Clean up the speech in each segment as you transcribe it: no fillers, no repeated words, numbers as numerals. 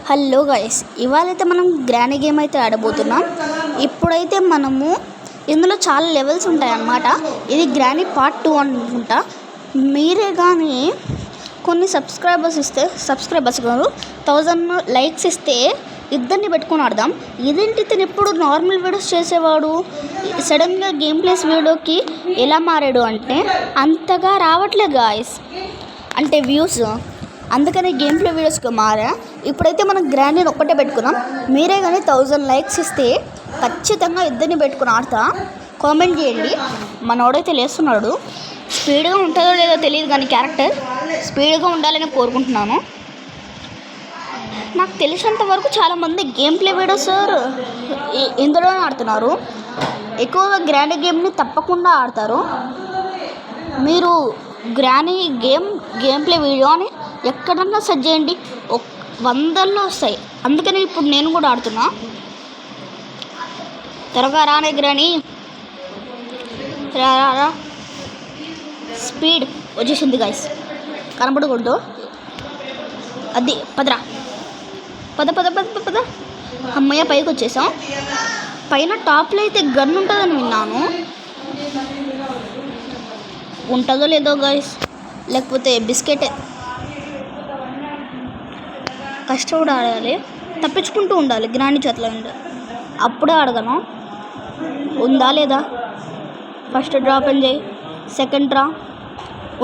Hello guys, ఇవాళైతే మనం granny game అయితే ఆడబోతున్నాం. ఇప్పుడైతే మనము ఇందులో చాలా లెవెల్స్ ఉంటాయన్నమాట. ఇది గ్రానీ పార్ట్ 2 అనుకుంటా. మీరే కానీ కొన్ని సబ్స్క్రైబర్స్ గారు 1000 లైక్స్ ఇస్తే ఇద్దరిని పెట్టుకుని ఆడదాం. ఇదేంటి తను ఎప్పుడు నార్మల్ వీడియోస్ చేసేవాడు, సడన్గా గేమ్ ప్లేస్ వీడియోకి ఎలా మారాడు అంటే అంతగా రావట్లేదు గాయస్, అంటే వ్యూస్. అందుకని గేమ్ ప్లే వీడియోస్కి మారా. ఇప్పుడైతే మనం గ్రాండీని ఒక్కటే పెట్టుకున్నాం. మీరే కానీ 1000 లైక్స్ ఇస్తే ఖచ్చితంగా ఇద్దరిని పెట్టుకుని ఆడతా. కామెంట్ చేయండి. మనోడైతే లేస్తున్నాడు. స్పీడ్గా ఉంటుందో లేదో తెలియదు, కానీ క్యారెక్టర్ స్పీడ్గా ఉండాలని కోరుకుంటున్నాను. నాకు తెలిసినంత వరకు చాలామంది గేమ్ ప్లే వీడియోస్ ఇందులోనే ఆడుతున్నారు. ఎక్కువగా గ్రాండీ గేమ్ని తప్పకుండా ఆడతారు. మీరు గ్రానీ గేమ్ ప్లే వీడియో అని ఎక్కడన్నా సెర్చ్ చేయండి, 100లో వస్తాయి. అందుకని ఇప్పుడు నేను కూడా ఆడుతున్నా. త్వరగా రానే గ్రానీ, రా. స్పీడ్ వచ్చేసింది గాయస్, కనబడకూడదు. అది పదరా, పద. అమ్మయ్య, పైకి వచ్చేసాం. పైన టాప్లో అయితే గన్ ఉంటుందని విన్నాను. ఉంటుందో లేదో గాయస్, లేకపోతే బిస్కెటే. కష్టపడి ఆడాలి, తప్పించుకుంటూ ఉండాలి. గ్రాండీ చేతిలో ఉండాలి, అప్పుడే ఆడగలను. ఉందా లేదా? ఫస్ట్ డ్రా పని చేయి, సెకండ్ డ్రా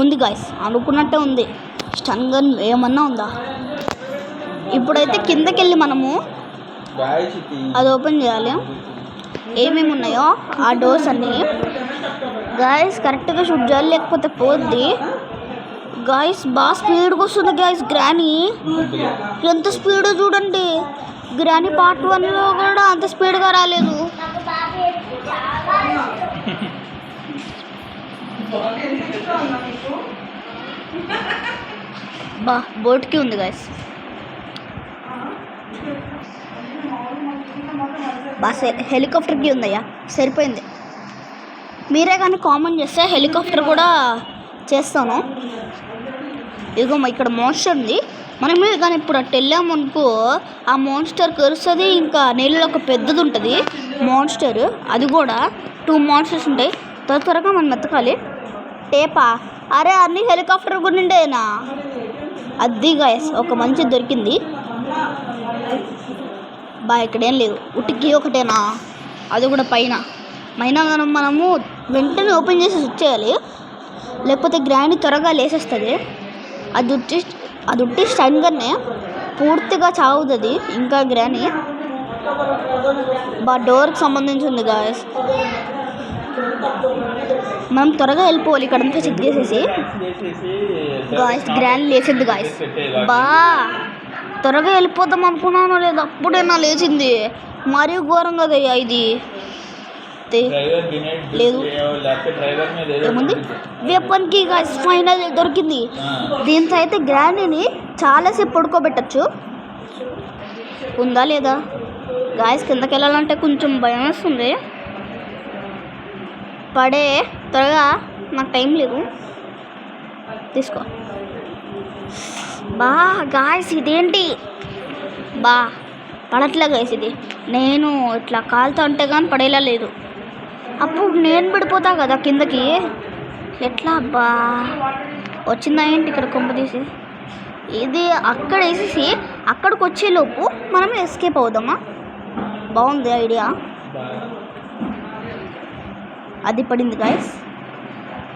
ఉంది గాయస్, అనుకున్నట్టే ఉంది. స్టన్ గన్ ఏమన్నా ఉందా? ఇప్పుడైతే కిందకి వెళ్ళి మనము అది ఓపెన్ చేయాలి. ఏమేమి ఉన్నాయో ఆ డోర్స్ అన్నీ గాయస్ కరెక్ట్గా షూట్ చేయాలి, లేకపోతే పోద్ది. గాయస్ బాగా స్పీడ్గా వస్తుంది గాయస్ గ్రానీ. ఎంత స్పీడ్ చూడండి. గ్రానీ పార్ట్ 1లో కూడా అంత స్పీడ్గా రాలేదు. బోట్కి ఉంది గాయస్. హెలికాప్టర్కి ఉందయ్యా, సరిపోయింది. మీరే కానీ కామెంట్ చేస్తే హెలికాప్టర్ కూడా చేస్తాను. ఇదిగో ఇక్కడ మోన్స్టర్ ఉంది. మనం కానీ ఇప్పుడు అటు వెళ్ళామనుకో ఆ మోన్స్టర్ కరుస్తుంది. ఇంకా నీళ్ళలో ఒక పెద్దది ఉంటుంది మోన్స్టర్, అది కూడా 2 మోన్స్టర్స్ ఉంటాయి. త్వరగా మనం మెతకాలి. టేపా? అరే అన్ని హెలికాప్టర్ కూడా ఉండేనా? అది గాయస్ ఒక మంచి దొరికింది. ఇక్కడేం లేదు, ఉటికి ఒకటేనా? అది కూడా పైన మనము వెంటనే ఓపెన్ చేసి వచ్చేయాలి, లేకపోతే గ్రాండీ త్వరగా లేసేస్తుంది. అది ఉట్టి స్టన్ గన్నే, పూర్తిగా చావుతుంది. ఇంకా గ్రాండీ డోర్కి సంబంధించి ఉంది గాయస్. మనం త్వరగా వెళ్ళిపోవాలి. ఇక్కడంతా చెక్ చేసేసి గాయస్ గ్రాండీ లేచింది గాయస్. త్వరగా వెళ్ళిపోదాం అనుకున్నాను, లేదు అప్పుడేనా లేచింది. మరీ ఘోరం కదయ్యా ఇది. లేదు ఏముంది, వెపన్కి గాయస్ ఫైనల్ దొరికింది. దీంతో అయితే గ్రాండీని చాలాసేపు పడుకోబెట్టచ్చు. ఉందా లేదా గాయస్? కిందకి వెళ్ళాలంటే కొంచెం భయం వస్తుంది. త్వరగా, నాకు టైం లేదు. తీసుకో గాయస్. ఇదేంటి పడట్లే గాయస్. ఇది నేను ఇట్లా కాలుతో అంటే కానీ పడేలా లేదు. అప్పుడు నేను పడిపోతా కదా కిందకి. ఎట్లా వచ్చిందా ఏంటి ఇక్కడ కొంప తీసి? ఇది అక్కడ వేసేసి అక్కడికి వచ్చేలోపు మనం ఎస్కేప్ అవుదామా? బాగుంది ఐడియా. అది పడింది గాయస్.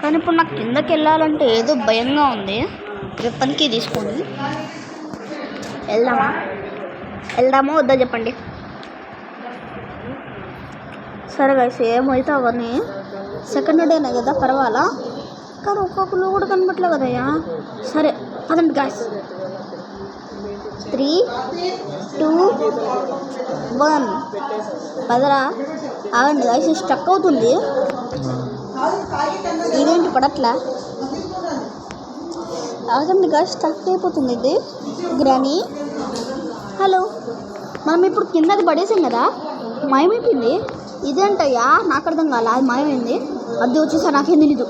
కానీ ఇప్పుడు నాకు కిందకి వెళ్ళాలంటే ఏదో భయంగా ఉంది. వెపన్కి తీసుకొని వెళ్దామా వద్దా చెప్పండి. సరే గాయస్, ఏమైతే అవన్నీ సెకండ్ డేనే కదా, పర్వాలా. కానీ ఒక్కొక్కరు కూడా కనబట్లే కదయ్యా. సరే పదండి గాయస్. 3, 2, 1 పదరా. ఆగండి గాయస్, స్టక్ అవుతుంది. ఇదేంటి పడట్లా? ఆగండి గాయస్, స్టక్ అయిపోతుంది ఇది గ్రానీ. హలో, మనం ఇప్పుడు కిందది పడేసాం కదా, మాయమైపోయింది. ఇదేంటయ్యా నాకు అర్థం కాలే. అది మాయమైంది. అది వచ్చేసా నాకేం తెలీదు.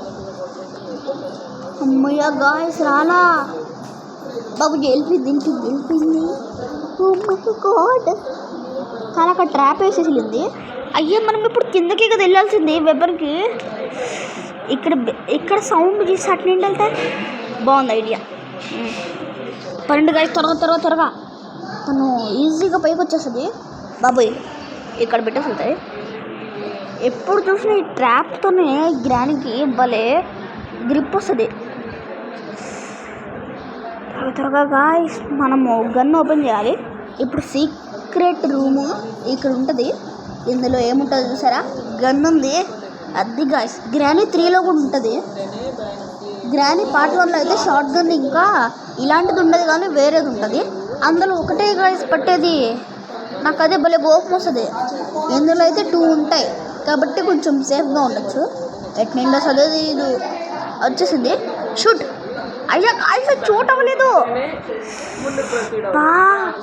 అమ్మయ్య గాయస్ రాలా. బాబు వెళ్ళిపోయింది. ఓ గాడ్, కానీ అక్కడ ట్రాప్ వేసేసింది. అయ్యో మనం ఇప్పుడు కిందకి కదా వెళ్ళాల్సింది వెబ్బర్కి. ఇక్కడ ఇక్కడ సౌండ్ చేసి అట్లా వెళ్తే బాగుంది ఐడియా. పన్నెండు గాయస్, త్వరగా తను ఈజీగా పైకి వచ్చేస్తుంది. బాబోయ్ ఇక్కడ పెట్టేస్తుంది. ఎప్పుడు చూసినా ఈ ట్రాప్తోనే గ్రానికి భలే గ్రిప్ వస్తుంది. త్వరగా గాయస్ మనము గన్ ఓపెన్ చేయాలి. ఇప్పుడు సీక్రెట్ రూము ఇక్కడ ఉంటుంది. ఇందులో ఏముంటుంది చూసారా, గన్ ఉంది. అది గాయస్ గ్రానీ 3లో కూడా ఉంటుంది. గ్రానీ పార్ట్ 1లో అయితే షార్ట్ గన్ ఇంకా ఇలాంటిది ఉండదు, కానీ వేరేది ఉంటుంది. అందులో ఒకటే గాయస్ పట్టేది. నాకు అదే భలే కోపం వస్తుంది. ఇందులో అయితే 2 ఉంటాయి కాబట్టి కొంచెం సేఫ్గా ఉండొచ్చు. ఎట్ నిండా చదివేది ఇది వచ్చేసింది. షూట్. అయ్యా గాయస్ అది షూట్ అవ్వలేదు.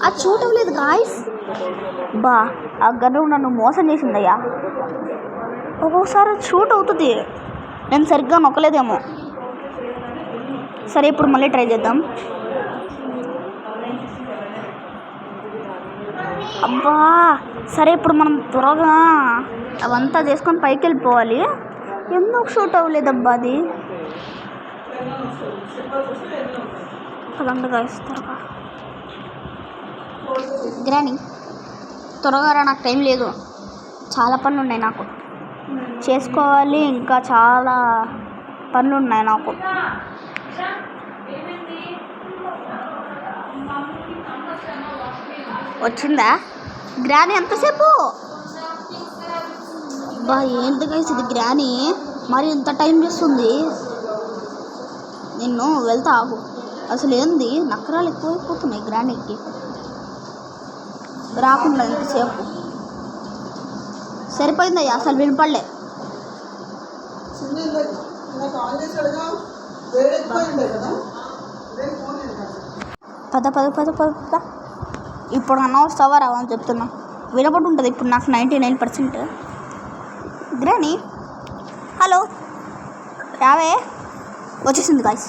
అది షూట్ అవ్వలేదు గాయస్. ఆ గన్ను నన్ను మోసం చేసిందయ్యా. ఒక్కొక్కసారి షూట్ అవుతుంది, నేను సరిగ్గా నొక్కలేదేమో. సరే ఇప్పుడు మళ్ళీ ట్రై చేద్దాం. అబ్బా సరే ఇప్పుడు మనం త్వరగా అవంతా చేసుకొని పైకి వెళ్ళిపోవాలి. ఎందుకు షూట్ అవ్వలేదబ్బా అది. పదంగా త్వరగా గ్రానీ త్వరగా రా, నాకు టైం లేదు. చాలా పనులు ఉన్నాయి నాకు చేసుకోవాలి, ఇంకా చాలా పనులు ఉన్నాయి నాకు. వచ్చిందా గ్రానీ? ఎంతసేపు? ఏంటి గైస్ ఇది గ్రానీ మరి ఎంత టైం చేస్తుంది. నిన్ను వెళ్తా ఆగు. అసలు ఏంది నక్కరాలు ఎక్కువైపోతున్నాయి గ్రానీకి. రాకుండా ఎంతసేపు సరిపోయిందయ్యా, అసలు వినపడలే. పద పద పద పద పద. ఇప్పుడు అన్న వస్తావా రావా అని చెప్తున్నా. వినపడి ఉంటుంది ఇప్పుడు నాకు 99%. గ్రానీ హలో రావే. వచ్చేసింది గాయస్.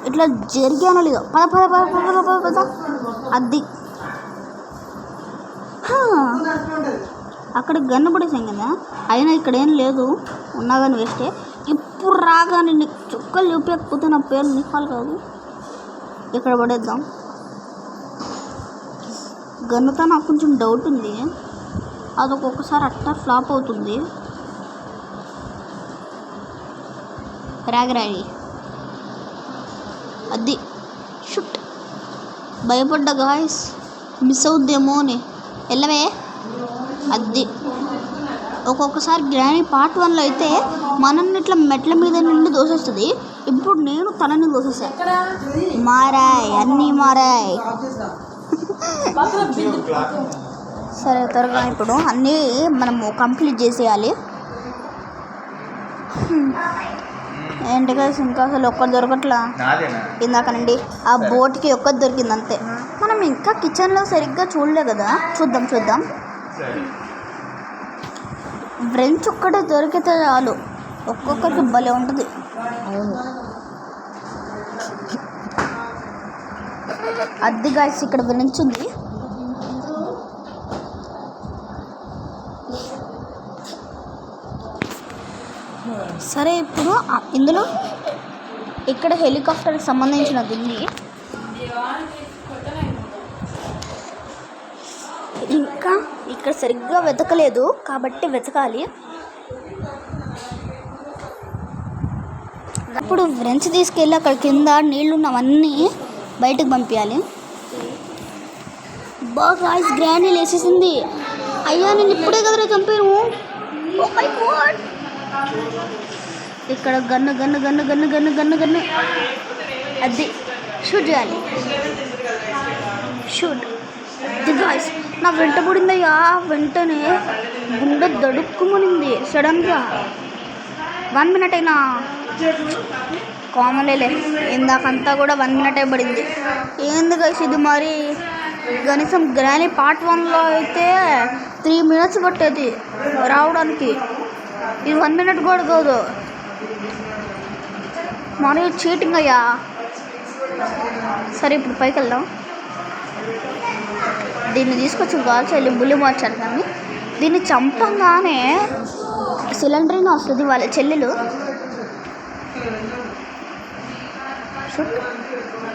ఇట్లా జరిగానో లేదో. పద పద పద పద పద పద. అది అక్కడ గన్ను పడేసాం కదా, అయినా ఇక్కడ ఏం లేదు, ఉన్నా కానీ వేస్టే. ఇప్పుడు రాగానే నీకు చుక్కలు చూపించకపోతే నా పేరు నిహాల్ కాదు. ఇక్కడ పడేద్దాం. గన్నుతో నాకు కొంచెం డౌట్ ఉంది, అది ఒక్కొక్కసారి అట్టా ఫ్లాప్ అవుతుంది. రాగరాయి అది షుట్. భయపడ్డా గాయస్, మిస్ అవుద్దేమో అని. వెళ్ళవే. అది ఒక్కొక్కసారి గ్రానీ పార్ట్ 1లో అయితే మనల్ని ఇట్లా మెట్ల మీద నుండి దోసేస్తుంది. ఇప్పుడు నేను తనని దోసేసాను. మారాయ్, అన్నీ మారాయ్. సరే త్వరగా ఇప్పుడు అన్నీ మనము కంప్లీట్ చేసేయాలి. ఏంటి కదా ఇంకా అసలు ఒక్కటి దొరకట్లా. ఇందాకనండి ఆ బోట్కి ఒక్కటి దొరికింది అంతే. మనం ఇంకా కిచెన్లో సరిగ్గా చూడలే కదా. చూద్దాం. ఫ్రెంచ్ ఒక్కటే దొరికితే చాలు, ఒక్కొక్కరికి భలే ఉంటుంది. అవును అది గాయస్ ఇక్కడ ఫ్రెంచ్ ఉంది. సరే ఇప్పుడు ఇందులో ఇక్కడ హెలికాప్టర్కి సంబంధించినది ఉంది. ఇంకా ఇక్కడ సరిగ్గా వెతకలేదు కాబట్టి వెతకాలి. అప్పుడు ఫ్రెంచ్ తీసుకెళ్ళి అక్కడ కింద నీళ్ళు ఉన్నవన్నీ బయటకు పంపించాలి. బాగా గ్రానీ లేసేసింది. అయ్యా నేను ఇప్పుడే కదరా చంపాను. Oh my god. ఇక్కడ గన్ను అది షూట్ చేయాలి. షూట్. ది గాయ్స్ నా వెంట పడిందయ్యా. వెంటనే గుండె దడుక్కుమనింది సడన్గా. 1 మినిట్ అయినా కామన్లే, ఇందాకంతా కూడా 1 మినిట్ అయి పడింది. ఏంది గైస్ ఇది మరి. కనీసం గ్రానీ పార్ట్ 1లో అయితే 3 మినిట్స్ పట్టేది రావడానికి. ఇది 1 మినిట్ కూడా కాదు. మరి చీటింగ్ అయ్యా. సరే ఇప్పుడు పైకి వెళ్దాం. దీన్ని తీసుకొచ్చి కాల్చి వెళ్ళి బుల్లి మార్చారు. కానీ దీన్ని చంపంగానే సిలిండర్ని వస్తుంది వాళ్ళ చెల్లెలు.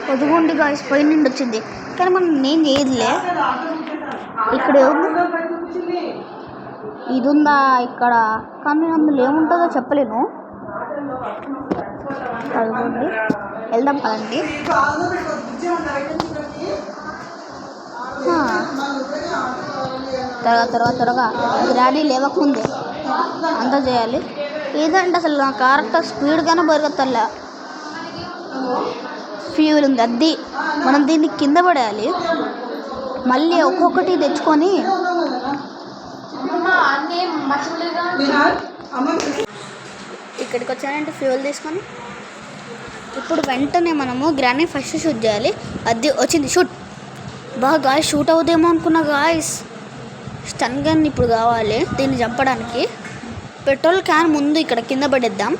పొదుగుండి గాయస్ పై నుండి వచ్చింది, కానీ మనం నేను చేయదులే. ఇక్కడ ఇది ఉందా ఇక్కడ, కానీ అందులో ఏముంటుందో చెప్పలేను. అదిగోండి వెళ్దాం కదండి. త్వరగా గ్రాడీ లేవకముందే అంతా చేయాలి. ఏదంటే అసలు నా క్యారెక్టర్ స్పీడ్గానే పరిగెత్తలే. ఫ్యూల్ ఉంది అది, మనం దీన్ని కింద పడేయాలి. మళ్ళీ ఒక్కొక్కటి తెచ్చుకొని ఇక్కడికి వచ్చానంటే ఫ్యూల్ తీసుకొని ఇప్పుడు వెంటనే మనము గ్రానీ ఫస్ట్ షూట్ చేయాలి. అది వచ్చింది షూట్. బాగా గాయస్ షూట్ అవుదేమో అనుకున్నా గాయస్. స్టన్ గన్ ఇప్పుడు కావాలి దీన్ని చంపడానికి. పెట్రోల్ క్యాన్ ముందు ఇక్కడ కింద పడేద్దాం.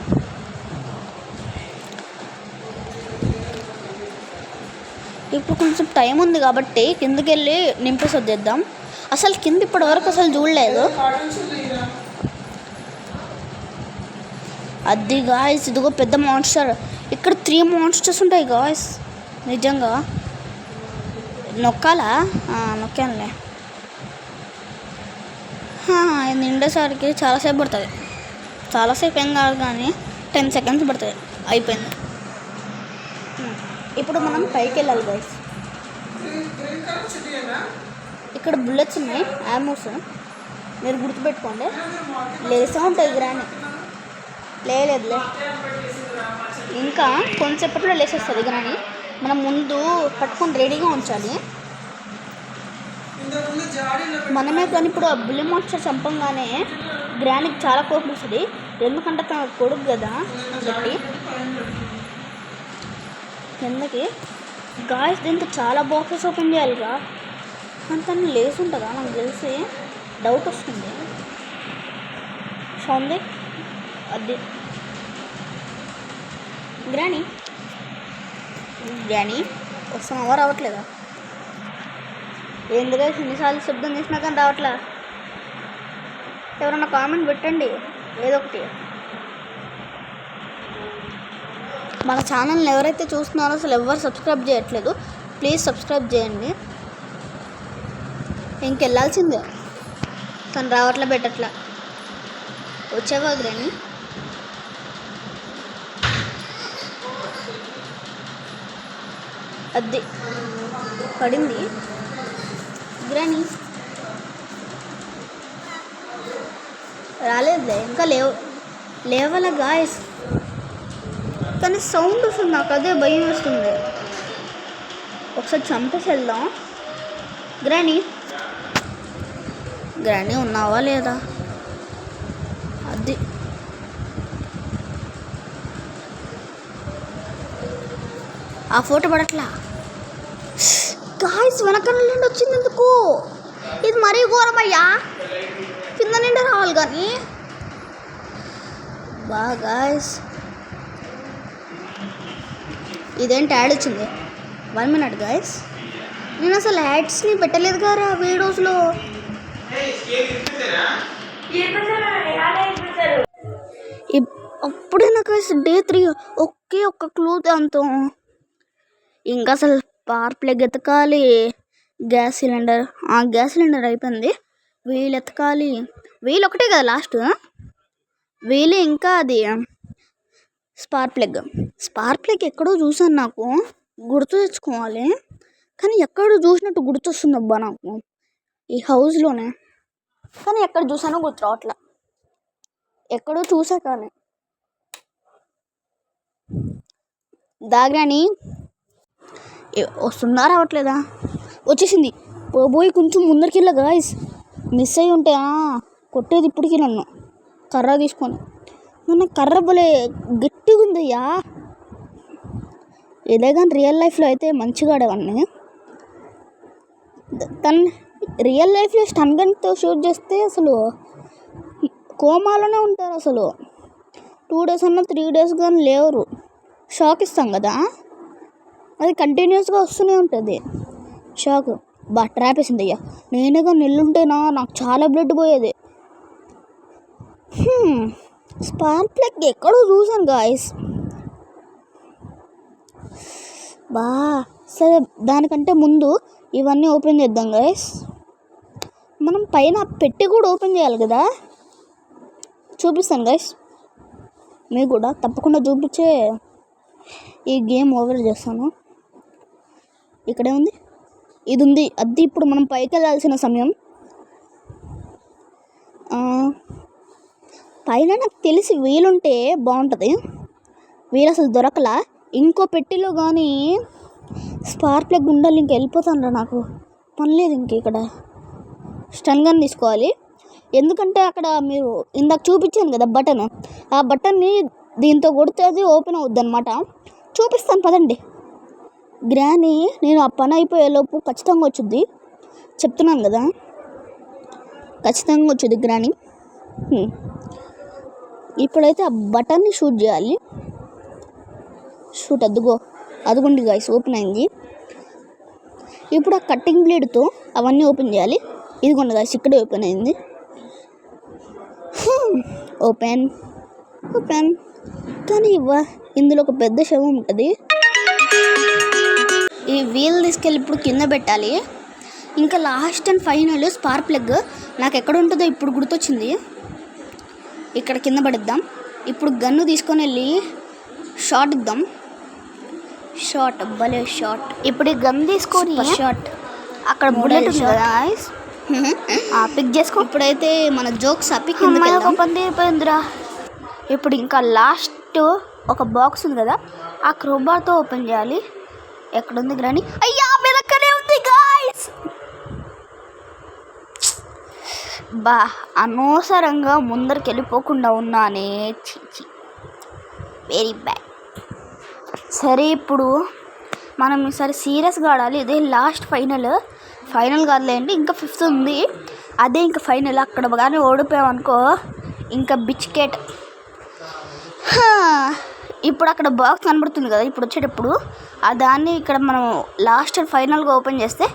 ఇప్పుడు కొంచెం టైం ఉంది కాబట్టి కిందకి వెళ్ళి నింపేసి వద్దేద్దాం. అసలు కింద ఇప్పటి వరకు అసలు చూడలేదు. అది గాయస్ ఇదిగో పెద్ద మాన్స్టర్. ఇక్కడ 3 మాన్స్టర్స్ ఉంటాయి గాయస్. నిజంగా నొక్కాలా? నొక్కానులే. ఇది నిండేసరికి చాలాసేపు పడుతుంది. చాలాసేపు ఏం కాదు కానీ 10 seconds పడుతుంది. అయిపోయింది. ఇప్పుడు మనం పైకి వెళ్ళాలి గైస్. ఇక్కడ బుల్లెట్స్ ఉన్నాయి, యామోస్. మీరు గుర్తుపెట్టుకోండి, లేసా ఉంటాయి గ్రాని. లేదులే, ఇంకా కొంచెంసేపట్లో లేసేస్తుంది గ్రాని. మనం ముందు పట్టుకొని రెడీగా ఉంచాలి. మనమే కానీ ఇప్పుడు ఆ బుల్లి మాన్స్టర్ చంపంగానే గ్రానికి చాలా కోపం వస్తుంది. ఎందుకంటే తన కొడుకు కదా గట్టి కిందకి. గాయస్ దీంతో చాలా బాక్సెస్ ఓపెన్ చేయాలిగా, కానీ తను లేసి ఉంటుందా నాకు తెలిసి డౌట్ వస్తుంది. సౌండ్ అది గ్రానీ వస్తున్నావా? రావట్లేదా? ఎందుకంటే ఎన్నిసార్లు శబ్దం చేసినా కానీ రావట్లే. ఎవరన్నా కామెంట్ పెట్టండి ఏదో ఒకటి. మన ఛానల్ని ఎవరైతే చూస్తున్నారో అసలు ఎవరు సబ్స్క్రైబ్ చేయట్లేదు, ప్లీజ్ సబ్స్క్రైబ్ చేయండి. ఇంకెళ్ళాల్సిందే కానీ రావట్లే, పెట్టట్లా. వచ్చావా గ్రానీ? అది పడింది గ్రానీ. రాలేదులే, ఇంకా లేవాల గాయస్. కానీ సౌండ్ వస్తుంది, నాకు అదే భయం వస్తుంది. ఒకసారి చంపేసి వెళ్దాం. గ్రానీ ఉన్నావా లేదా? అది ఆ ఫోటో పడట్లా గాయస్. వెనకాల నుండి వచ్చింది ఎందుకు? ఇది మరీ ఘోరమయ్యా. కింద నిండా రావాలి కానీ గాయస్. ఇదేంటి యాడ్ వచ్చింది? 1 minute గాయస్. నేను అసలు యాడ్స్ని పెట్టలేదు కదా వీడియోస్లో. అప్పుడే నాకు డే 3 ఒకే ఒక్క క్లూ దాంతో. ఇంకా అసలు స్పార్క్ ప్లగ్ ఎతకాలి, గ్యాస్ సిలిండర్ అయిపోయింది. వీల్ ఎతకాలి. వీల్ ఒకటే కదా లాస్ట్ వీల్. ఇంకా అది స్పార్క్ ప్లగ్ ఎక్కడో చూసాను, నాకు గుర్తు తెచ్చుకోవాలి. కానీ ఎక్కడో చూసినట్టు గుర్తొస్తుంది అబ్బా నాకు, ఈ హౌస్లోనే. కానీ ఎక్కడ చూసానో గుర్తు రావట్లా. ఎక్కడో చూసా కానీ. దాగ్రాని వస్తుందా రావట్లేదా? వచ్చేసింది. పోయి కొంచెం ముందరికి వెళ్ళా గాయస్. మిస్ అయ్యి ఉంటే కొట్టేది ఇప్పటికీ నన్ను కర్ర తీసుకొని. నన్ను కర్ర భలే గట్టిగా ఉందయ్యా. ఇదే కానీ రియల్ లైఫ్లో అయితే మంచిగా ఆడేవాడిని. తను రియల్ లైఫ్లో స్టన్ గన్తో షూట్ చేస్తే అసలు కోమాలోనే ఉంటారు. అసలు 2 days అన్నా 3 days కానీ లేవరు. షాక్ ఇస్తాం కదా, అది కంటిన్యూస్గా వస్తూనే ఉంటుంది. షాక్. ట్రాప్ వేసింది అయ్యా. నేనేగా నెల్లుంటేనా నాకు చాలా బ్లడ్ పోయేది. స్పార్క్ ప్లగ్ ఎక్కడో చూసాను గాయస్. సరే, దానికంటే ముందు ఇవన్నీ ఓపెన్ చేద్దాం గాయస్. మనం పైన పెట్టి కూడా ఓపెన్ చేయాలి కదా. చూపిస్తాను గాయస్, మీకు కూడా తప్పకుండా చూపించే ఈ గేమ్ ఓవర్ చేస్తాను. ఇక్కడే ఉంది, ఇది ఉంది. అది ఇప్పుడు మనం పైకి వెళ్ళాల్సిన సమయం. పైన నాకు తెలిసి వీలుంటే బాగుంటుంది. వీలు అసలు దొరకలా. ఇంకో పెట్టిలో కానీ స్పార్క్ ప్లగ్ ఉండాలి. ఇంక వెళ్ళిపోతాను నాకు పని లేదు. ఇంక ఇక్కడ స్టన్ గన్ తీసుకోవాలి. ఎందుకంటే అక్కడ మీరు ఇందాక చూపించాను కదా బటన్, ఆ బటన్ని దీంతో కొడితే అది ఓపెన్ అవుద్ది అనమాట. చూపిస్తాను పదండి. గ్రానీ నేను ఆ పని అయిపోయేలోపు ఖచ్చితంగా వచ్చుద్ది, చెప్తున్నాను కదా, ఖచ్చితంగా వచ్చుద్ది గ్రానీ. ఇప్పుడైతే ఆ బటన్ని షూట్ చేయాలి. షూట్ అదిగోండి గాయస్, ఓపెన్ అయింది. ఇప్పుడు ఆ కట్టింగ్ బ్లేడ్తో అవన్నీ ఓపెన్ చేయాలి. ఇదిగోండి గాయస్, ఇక్కడే ఓపెన్ అయింది. ఓపెన్ కానీ ఇందులో ఒక పెద్ద శవం ఉంటుంది. ఈ వీల్ తీసుకెళ్ళి ఇప్పుడు కింద పెట్టాలి. ఇంకా last and final spark plug నాకు ఎక్కడ ఉంటుందో ఇప్పుడు గుర్తొచ్చింది. ఇక్కడ కింద పడిద్దాం. ఇప్పుడు గన్ను తీసుకొని వెళ్ళి షాట్ ఇద్దాం. షాట్, భలే షాట్. ఇప్పుడు ఈ గన్ తీసుకొని షాట్ అక్కడ బుల్లెట్ ఉంది కదా, పిక్ చేసుకో. ఇప్పుడైతే మన జోక్స్ పిక్ అయిపోయిందిరా. ఇప్పుడు ఇంకా లాస్ట్ ఒక బాక్స్ ఉంది కదా, ఆ క్రోబార్తో ఓపెన్ చేయాలి. ఎక్కడుంది గ్రానీ? అయ్యా, వెనక్కనే ఉంది గాయ్స్. అనవసరంగా ముందరికి వెళ్ళిపోకుండా ఉన్నానే, వెరీ బ్యాడ్. సరే, ఇప్పుడు మనం ఈసారి సీరియస్గా ఆడాలి. ఇదే లాస్ట్ ఫైనల్ కాదులేండి, ఇంకా 5th ఉంది. అదే ఇంకా ఫైనల్. అక్కడ కానీ ఓడిపోయామనుకో ఇంకా బిచ్కెట్. ఇప్పుడు అక్కడ బాక్స్ కనబడుతుంది కదా, ఇప్పుడు వచ్చేటప్పుడు దాన్ని ఇక్కడ మనం లాస్ట్ అండ్ ఫైనల్గా ఓపెన్ చేస్తే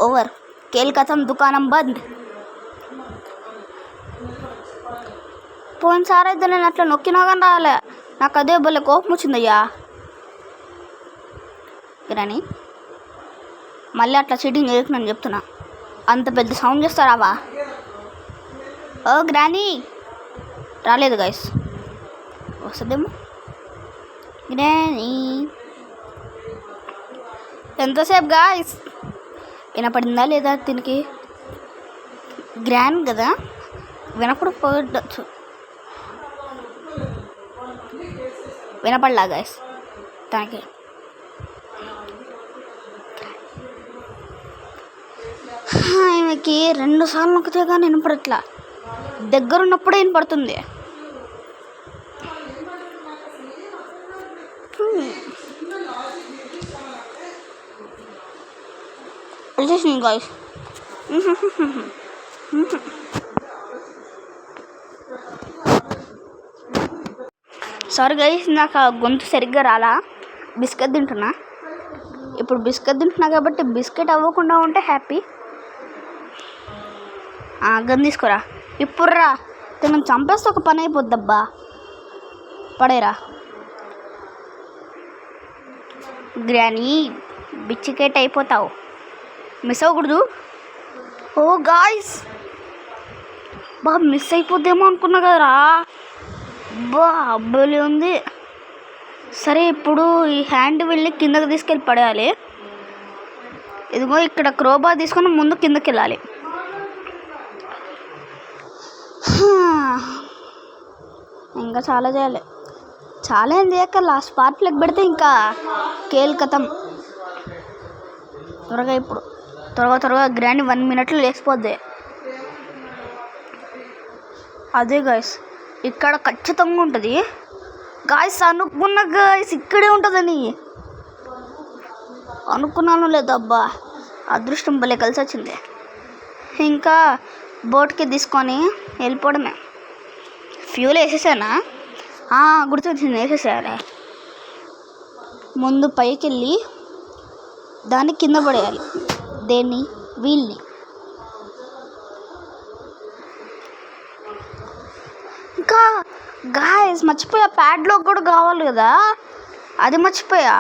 ఓవర్. కేల్కతం దుకాణం బంద్. పోయినసారి అయితే నేను అట్లా నొక్కినా కానీ రాలే. నాకు అదే భలే కోపం వచ్చిందయ్యా. గ్రానీ మళ్ళీ అట్లా చీటింగ్ చేయకు నేను చెప్తున్నా. అంత పెద్ద సౌండ్ చేస్తారావా? ఓ గ్రానీ రాలేదు గాయస్, వస్తుందేమో. గ్రానీ ఎంతసేపు గాయస్? వినపడిందా లేదా దీనికి? గ్రాండ్ కదా, వినపడచ్చు. వినపడలా గాయస్ తనకి. ఈమెకి 2 సార్లు నొక్కితే కానీ వినపడట్లా, దగ్గరున్నప్పుడే వినపడుతుంది. వచ్చేసింది గాయస్. సారీ గైస్, నాకు గొంతు సరిగ్గా రాలా. బిస్కెట్ తింటున్నా. ఇప్పుడు బిస్కెట్ తింటున్నా కాబట్టి బిస్కెట్ అవ్వకుండా ఉంటే హ్యాపీ. గన్ తీసుకోరా. ఇప్పుడు రా, తనను చంపేస్తే ఒక పని అయిపోద్దబ్బా. పడేరా గ్రానీ, బిచ్చికేట్ అయిపోతావు, మిస్ అవ్వకూడదు. ఓ గాయ్స్, మిస్ అయిపోద్దేమో అనుకున్నా కదరా. అబ్బాయి ఉంది. సరే, ఇప్పుడు ఈ హ్యాండ్ వెళ్ళి కిందకి తీసుకెళ్ళి పడేయాలి. ఇదిగో ఇక్కడ క్రోబార్ తీసుకొని ముందు కిందకి వెళ్ళాలి. ఇంకా చాలా చేయాలి. చాలా ఏం చేయక లాస్ట్ స్పార్క్ ప్లగ్ పెడితే ఇంకా కేల్కతం. త్వరగా ఇప్పుడు త్వరగా గ్రాండ్ 1 minute లేచిపోద్ది. అదే గాయస్, ఇక్కడ ఖచ్చితంగా ఉంటుంది. గాయస్ అనుకున్న గాయస్ ఇక్కడే ఉంటుందని అనుకున్నాను లేదబ్బా. అదృష్టం భలే కలిసి వచ్చింది. ఇంకా బోట్కి తీసుకొని వెళ్ళిపోవడమే. ఫ్యూల్ వేసేసానా? గుర్తొచ్చింది, వేసేసారే. ముందు పైకి వెళ్ళి దాన్ని కింద పడేయాలి. దేన్ని? వీల్ని. ఇంకా గాయస్ మర్చిపోయా, ప్యాడ్లాక్ కూడా కావాలి కదా, అది మర్చిపోయా.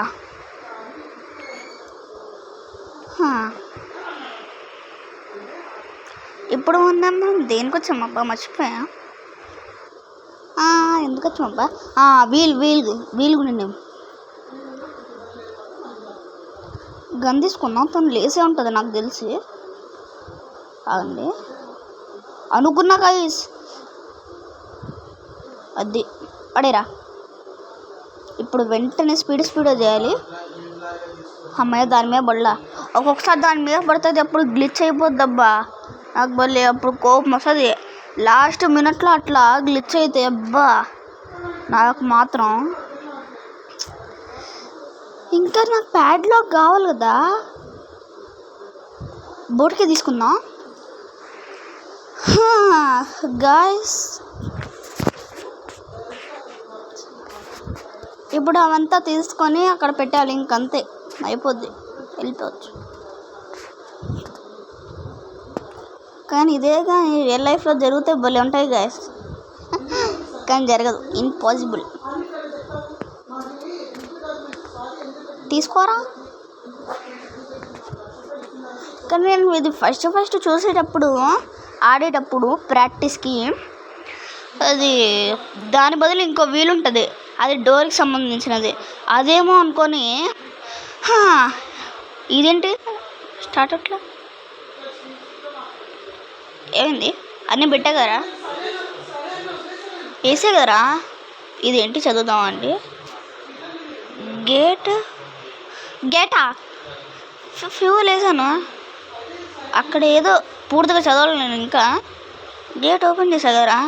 ఇప్పుడు ఉందా మనం దేనికి వచ్చామబ్బా, మర్చిపోయా. ఎందుకు వచ్చామబ్బా, వీల్ కూడా గన్ తీసుకున్నాం. తను లేసే ఉంటుంది నాకు తెలిసి. అండి అనుకున్నా గాయస్, అది అడేరా. ఇప్పుడు వెంటనే స్పీడ్ చేయాలి. అమ్మాయి దాని మీద పడలా. ఒక్కొక్కసారి దాని మీద పడుతుంది, అప్పుడు గ్లిచ్ అయిపోద్దబ్బా. నాకు బళ్ళీ అప్పుడు కోపం వస్తుంది. లాస్ట్ మినిట్లో అట్లా గ్లిచ్ అయితే అబ్బా నాకు మాత్రం. ఇంకా నాకు ప్యాడ్లాక్ కావాలి కదా, బోట్కే తీసుకుందాం గాయస్. ఇప్పుడు అవంతా తీసుకొని అక్కడ పెట్టాలి, ఇంకంతే అయిపోద్ది, వెళ్ళిపోవచ్చు. కానీ ఇదే కానీ రియల్ లైఫ్లో జరిగితే భలే ఉంటాయి గాయస్. కానీ జరగదు, ఇంపాసిబుల్. తీసుకోరా. కానీ నేను ఇది ఫస్ట్ చూసేటప్పుడు, ఆడేటప్పుడు ప్రాక్టీస్కి, అది దాని బదులు ఇంకో వీలు ఉంటుంది, అది డోర్కి సంబంధించినది. అదేమో అనుకొని ఇదేంటి స్టార్ట్ అట్లా ఏమైంది? అన్నీ పెట్టా కదరా, వేసే కదరా. ఇదేంటి చదువుదామండి. గేటా ఫ్యూల్ వేసాను అక్కడ, ఏదో పూర్తిగా చదవాలి నేను. ఇంకా గేట్ ఓపెన్ చేసా కదరా,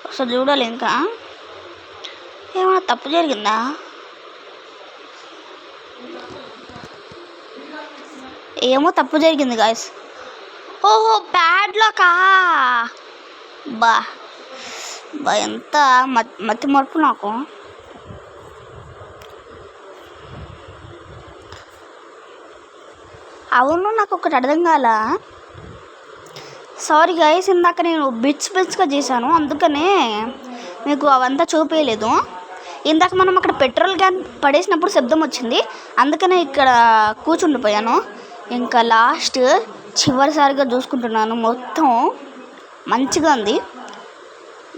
ఒకసారి చూడాలి. ఇంకా ఏమైనా తప్పు జరిగిందా? ఏమో తప్పు జరిగింది గాయస్. ఓహో ప్యాడ్లాకా. బా ఎంత మతి మరుపు నాకు. అవును, నాకు ఒకటి అర్థం కాల. సారీ గైస్, ఇందాక నేను బిట్స్గా చేశాను, అందుకనే మీకు అవంతా చూపించలేదు. ఇందాక మనం అక్కడ పెట్రోల్ క్యాన్ పడేసినప్పుడు శబ్దం వచ్చింది, అందుకనే ఇక్కడ కూర్చుండిపోయాను. ఇంకా లాస్ట్ చివరిసారిగా చూసుకుంటున్నాను. మొత్తం మంచిగా ఉంది,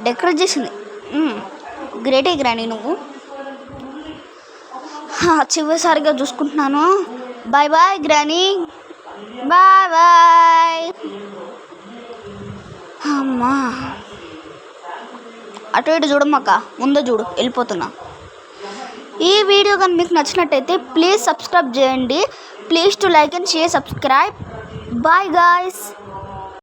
డెకరేట్ చేసింది. గ్రేటే గ్రాని నువ్వు. చివరిసారిగా చూసుకుంటున్నాను. Bye bye granny, bye. అమ్మా అటు ఇటు చూడమ్మక్క, ముందు చూడు, వెళ్ళిపోతున్నా. ఈ వీడియో కానీ మీకు నచ్చినట్టయితే ప్లీజ్ సబ్స్క్రైబ్ చేయండి. Please to like and share, subscribe. Bye guys.